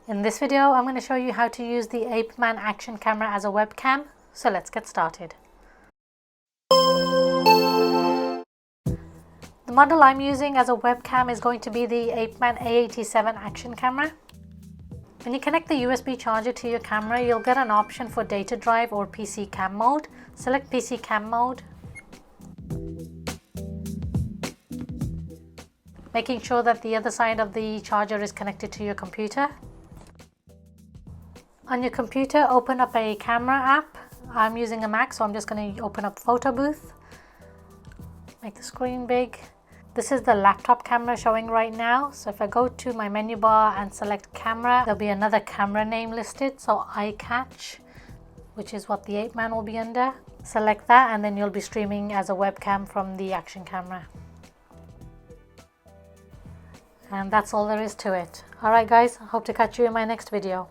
In this video, I'm going to show you how to use the Apeman Action camera as a webcam. So let's get started. The model I'm using as a webcam is going to be the Apeman A87 Action camera. When you connect the USB charger to your camera, you'll get an option for data drive or PC cam mode. Select PC cam mode, making sure that the other side of the charger is connected to your computer. On your computer, open up a camera app. I'm using a Mac, so I'm just going to open up Photo Booth. Make the screen big. This is the laptop camera showing right now. So if I go to my menu bar and select camera, there'll be another camera name listed. So iCatch, which is what the Apeman will be under. Select that and then you'll be streaming as a webcam from the Action camera. And that's all there is to it. Alright guys, hope to catch you in my next video.